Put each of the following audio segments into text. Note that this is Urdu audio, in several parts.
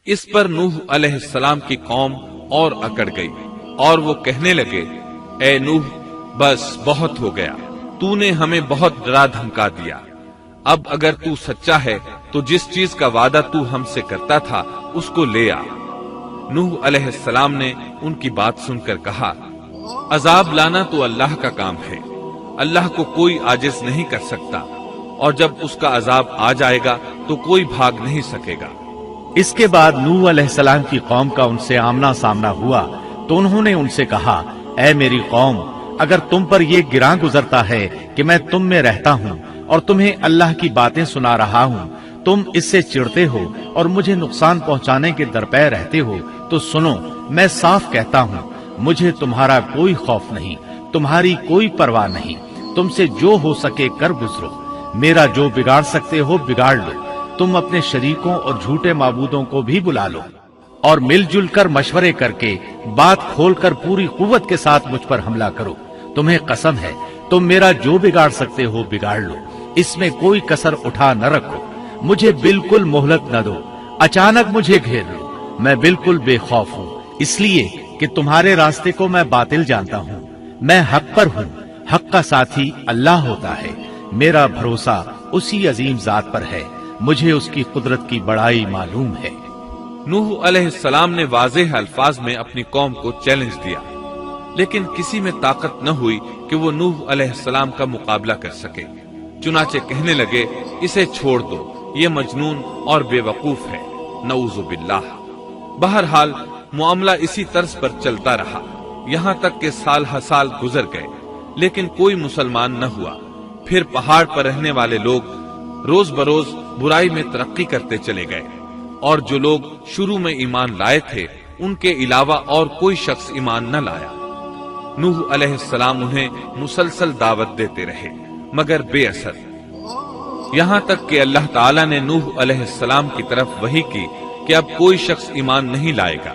اس پر نوح علیہ السلام کی قوم اور اکڑ گئی اور وہ کہنے لگے، اے نوح بس بہت ہو گیا، تو نے ہمیں بہت ڈرا دھمکا دیا، اب اگر تو سچا ہے تو جس چیز کا وعدہ تو ہم سے کرتا تھا اس کو لے آ۔ نوح علیہ السلام نے ان کی بات سن کر کہا، عذاب لانا تو اللہ کا کام ہے، اللہ کو کوئی عاجز نہیں کر سکتا، اور جب اس کا عذاب آ جائے گا تو کوئی بھاگ نہیں سکے گا۔ اس کے بعد نوح علیہ السلام کی قوم کا ان سے آمنا سامنا ہوا تو انہوں نے ان سے کہا، اے میری قوم، اگر تم پر یہ گراں گزرتا ہے کہ میں تم میں رہتا ہوں اور تمہیں اللہ کی باتیں سنا رہا ہوں، تم اس سے چڑھتے ہو اور مجھے نقصان پہنچانے کے درپے رہتے ہو، تو سنو، میں صاف کہتا ہوں، مجھے تمہارا کوئی خوف نہیں، تمہاری کوئی پرواہ نہیں، تم سے جو ہو سکے کر گزرو، میرا جو بگاڑ سکتے ہو بگاڑ لو، تم اپنے شریکوں اور جھوٹے معبودوں کو بھی بلا لو، اور مل جل کر مشورے کر کے بات کھول کر پوری قوت کے ساتھ مجھ پر حملہ کرو، تمہیں قسم ہے تم میرا جو بگاڑ سکتے ہو بگاڑ لو، اس میں کوئی کسر اٹھا نہ رکھو، مجھے بالکل مہلت نہ دو، اچانک مجھے گھیر لو، میں بالکل بے خوف ہوں، اس لیے کہ تمہارے راستے کو میں باطل جانتا ہوں، میں حق پر ہوں، حق کا ساتھی اللہ ہوتا ہے، میرا بھروسہ اسی عظیم ذات پر ہے، مجھے اس کی قدرت کی بڑائی معلوم ہے۔ نوح علیہ السلام نے واضح الفاظ میں اپنی قوم کو چیلنج دیا، لیکن کسی میں طاقت نہ ہوئی کہ وہ نوح علیہ السلام کا مقابلہ کر سکے، چنانچہ کہنے لگے، اسے چھوڑ دو، یہ مجنون اور بے وقوف ہے، نعوذ باللہ۔ بہرحال معاملہ اسی طرز پر چلتا رہا، یہاں تک کہ سال ہر سال گزر گئے، لیکن کوئی مسلمان نہ ہوا۔ پھر پہاڑ پر رہنے والے لوگ روز بروز برائی میں ترقی کرتے چلے گئے، اور جو لوگ شروع میں ایمان لائے تھے ان کے علاوہ اور کوئی شخص ایمان نہ لایا۔ نوح علیہ السلام انہیں مسلسل دعوت دیتے رہے مگر بے اثر، یہاں تک کہ اللہ تعالیٰ نے نوح علیہ السلام کی طرف وحی کی کہ اب کوئی شخص ایمان نہیں لائے گا۔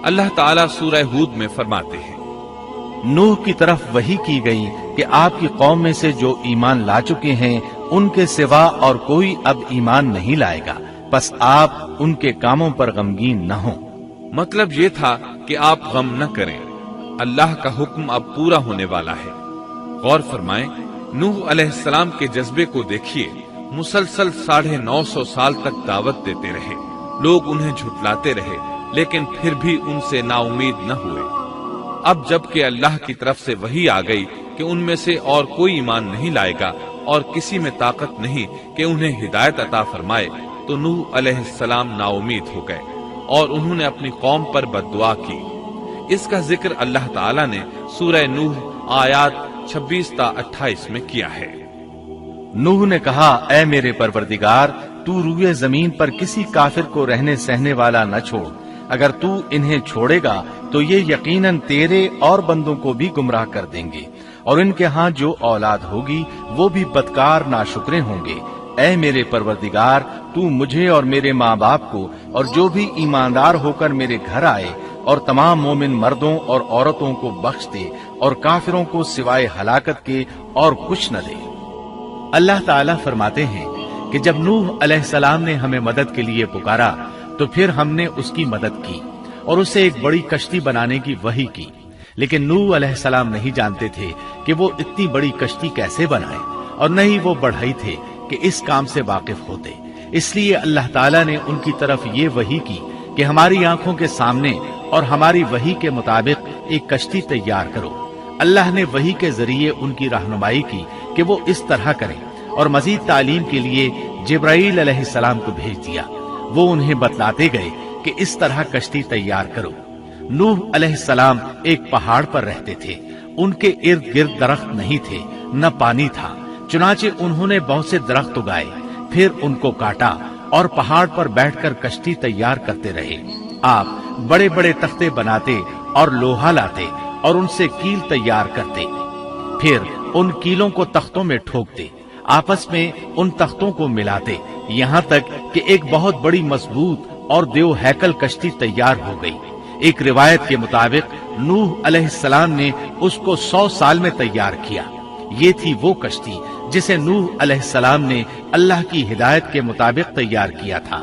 اللہ تعالیٰ سورہ ہود میں فرماتے ہیں، نوح کی طرف وحی کی گئی کہ آپ کی قوم میں سے جو ایمان لا چکے ہیں ان کے سوا اور کوئی اب ایمان نہیں لائے گا، بس آپ ان کے کاموں پر غمگین نہ ہوں۔ مطلب یہ تھا کہ آپ غم نہ کریں، اللہ کا حکم اب پورا ہونے والا ہے۔ غور فرمائیں، نوح علیہ السلام کے جذبے کو دیکھیے، مسلسل 950 سال تک دعوت دیتے رہے، لوگ انہیں جھٹلاتے رہے، لیکن پھر بھی ان سے نا امید نہ ہوئے۔ اب جب کہ اللہ کی طرف سے وحی آ گئی کہ ان میں سے اور کوئی ایمان نہیں لائے گا اور کسی میں طاقت نہیں کہ انہیں ہدایت عطا فرمائے، تو نوح علیہ السلام نا امید ہو گئے اور انہوں نے اپنی قوم پر بد دعا کی۔ اس کا ذکر اللہ تعالیٰ نے سورہ نوح آیات 26 تا 28 میں کیا ہے۔ نوح نے کہا، اے میرے پروردگار، تو روئے زمین پر کسی کافر کو رہنے سہنے والا نہ چھوڑ، اگر تو انہیں چھوڑے گا تو یہ یقیناً تیرے اور بندوں کو بھی گمراہ کر دیں گے، اور ان کے ہاں جو اولاد ہوگی وہ بھی بدکار ناشکرے ہوں گے۔ اے میرے پروردگار، تو مجھے اور میرے ماں باپ کو اور جو بھی ایماندار ہو کر میرے گھر آئے اور تمام مومن مردوں اور عورتوں کو بخش دے، اور کافروں کو سوائے ہلاکت کے اور کچھ نہ دے۔ اللہ تعالیٰ فرماتے ہیں کہ جب نوح علیہ السلام نے ہمیں مدد کے لیے پکارا تو پھر ہم نے اس کی مدد کی اور اسے ایک بڑی کشتی بنانے کی وحی کی، لیکن نوح علیہ السلام نہیں جانتے تھے کہ وہ اتنی بڑی کشتی کیسے بنائے، اور نہ ہی وہ بڑھئی تھے کہ اس کام سے واقف ہوتے۔ اس لیے اللہ تعالیٰ نے ان کی طرف یہ وحی کی کہ ہماری آنکھوں کے سامنے اور ہماری وحی کے مطابق ایک کشتی تیار کرو۔ اللہ نے وحی کے ذریعے ان کی رہنمائی کی کہ وہ اس طرح کریں، اور مزید تعلیم کے لیے جبرائیل علیہ السلام کو بھیج دیا، وہ انہیں بتلاتے گئے کہ اس طرح کشتی تیار کرو۔ نوح علیہ السلام ایک پہاڑ پر رہتے تھے، ان کے ارد گرد درخت نہیں تھے، نہ پانی تھا، چنانچہ انہوں نے بہت سے درخت اگائے، پھر ان کو کاٹا اور پہاڑ پر بیٹھ کر کشتی تیار کرتے رہے۔ آپ بڑے بڑے تختے بناتے اور لوہا لاتے اور ان سے کیل تیار کرتے، پھر ان کیلوں کو تختوں میں ٹھوکتے، آپس میں ان تختوں کو ملاتے، یہاں تک کہ ایک بہت بڑی مضبوط اور دیو ہیکل کشتی تیار ہو گئی۔ ایک روایت کے مطابق نوح علیہ السلام نے اس کو 100 سال میں تیار کیا۔ یہ تھی وہ کشتی جسے نوح علیہ السلام نے اللہ کی ہدایت کے مطابق تیار کیا تھا۔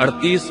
38